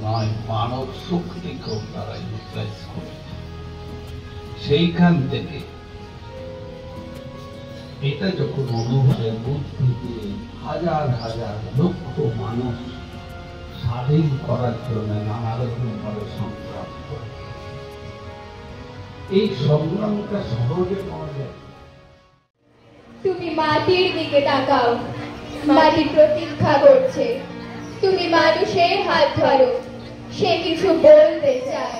নয়, মানব শক্তিকেও তারা ইউটিলাইজ করে। সেইখান থেকে এটা যখন অনুভবের বুদ্ধি দিয়ে হাজার হাজার লক্ষ মানুষ স্বাধীন করার জন্য নানা রকম ভাবে সংগ্রাম করে, এই সংগ্রামটা সহজে পাওয়া যায়। তুমি মাটির দিকে তাকাও, মাটি প্রতীক্ষা করছে। তুমি মানুষের হাত ধরো, সে কিছু বলতে চায়।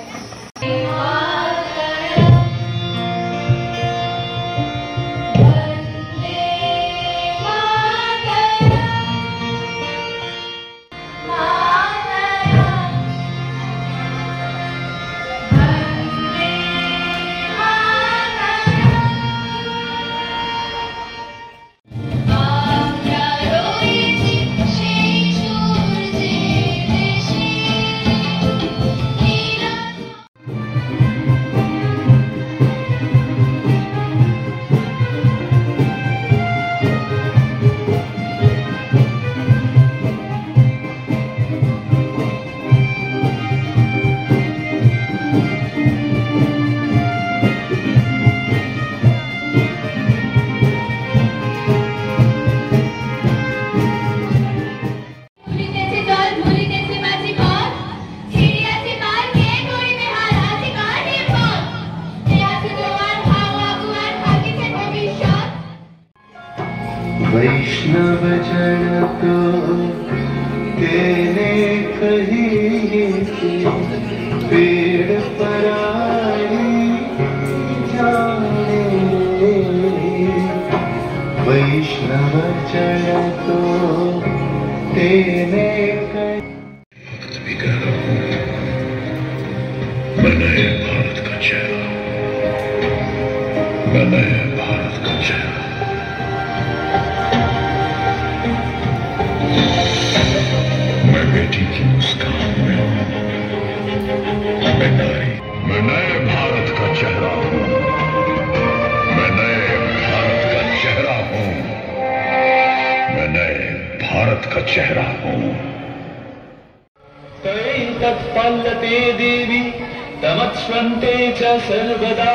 वैष्णव जन तो तेने कहिए कि पेड़ पराई जाने। वैष्णव जन तो तेने मैं नए भारत का चेहरा, मैं नए भारत का चेहरा। मैं बेटी की मुस्कान में हूं, मैं नारी, मैं नए भारत का चेहरा हूं, मैं नए भारत का चेहरा हूं, मैं नए भारत का चेहरा हूं। तत्पल्लते देवी तमत्स्वन्ते च सर्वदा।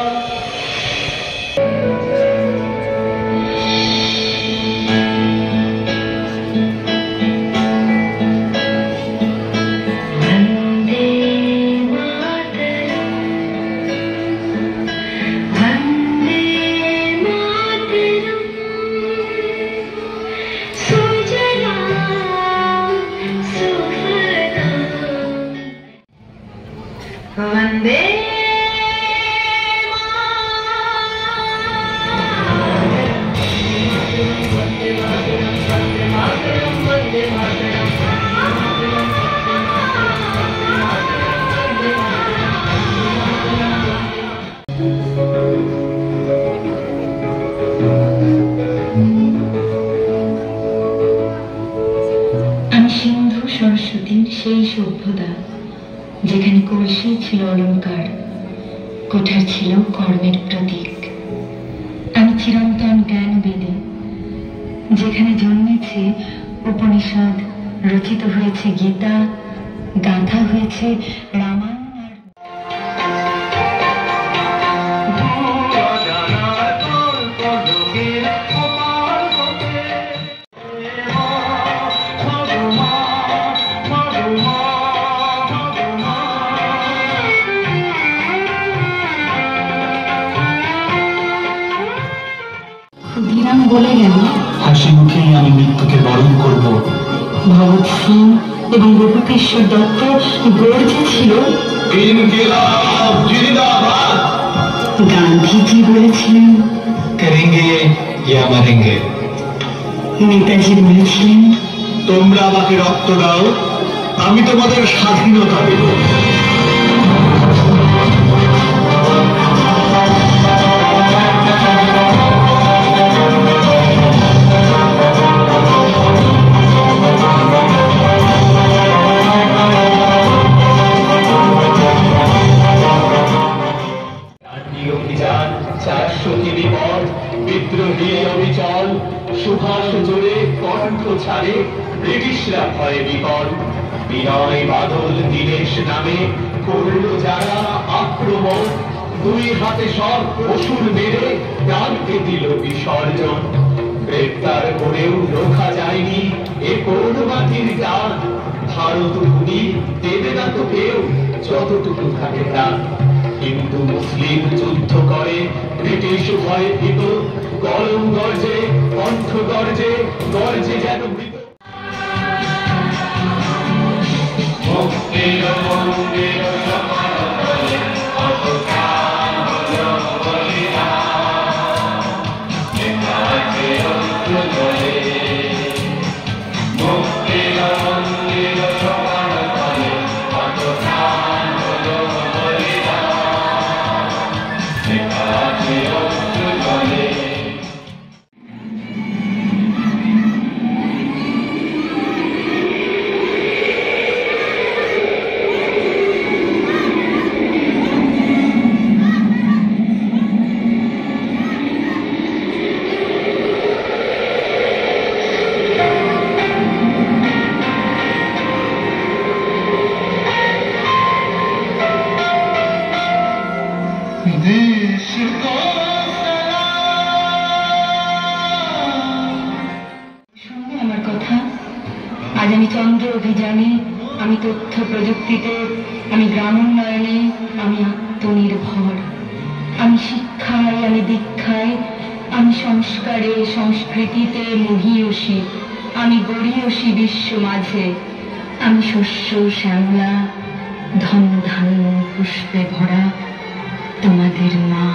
वंदे सिंधु सरस्वती সেই সভ্যতা যেখানে কলসি ছিল অলঙ্কার, কোঠার ছিল কর্মের প্রতীক। আমি চিরন্তন জ্ঞান বেদে, যেখানে জন্মেছে উপনিষদ, রচিত হয়েছে গীতা, গাথা হয়েছে রামায়ণ। ক্ষুদিরাম বলে গেল, হাসি মুখেই আমি মৃত্যুকে বরণ করব। ভগৎ সিং এবং রঘুকেশ্বর দত্ত গর্জে ছিল, গান্ধীজি বলেছিলেন করেঙ্গে ইয়া মরেঙ্গে। নেতাজি বলেছিলেন তোমরা আমাকে রক্ত দাও, আমি তোমাদের স্বাধীনতা দেব। বিদ্রোহী অবিচল সুভাষ জোরে কণ্ঠ ছাড়ে, ব্রিটিশরা ভয়ে বিকল। বিনয় বাদল দীনেশ নামে করল যারা আক্রমণ, দুই হাতে সব অসুর মেরে ডাকতে দিল বিসর্জন। গ্রেপ্তার করেও রোখা যায়নি এ কোন মাটির টান, ভারত ভূমি দেবে না তো কেউ যতটুকু থাকে তা। হিন্দু মুসলিম যুদ্ধ করে ব্রিটিশ ভয়ে ভীত, কলম গর্জে কণ্ঠ গর্জে গর্জে যেন মৃত। মুক্তির মন্দির সমতলে কত প্রাণ হলো বলিদান, একাকে অস্ত্র জ্বলে। মুক্তির মন্দির সমতলে কত প্রাণ হলো বলিদান, একাকে অস্ত্র জ্বলে। শুনবে আমার কথা? আজ আমি চন্দ্র অভিযানে, আমি তথ্য প্রযুক্তিতে, আমি গ্রামোন্নয়নে, আমি আত্মনির্ভর, আমি শিক্ষায়, আমি দীক্ষায়, আমি সংস্কারে সংস্কৃতিতে মহীয়সী, আমি গড়িয়সী বিশ্ব মাঝে, আমি শস্য শ্যামলা ধন ধান্য পুষ্পে ভরা তোমাদের মা।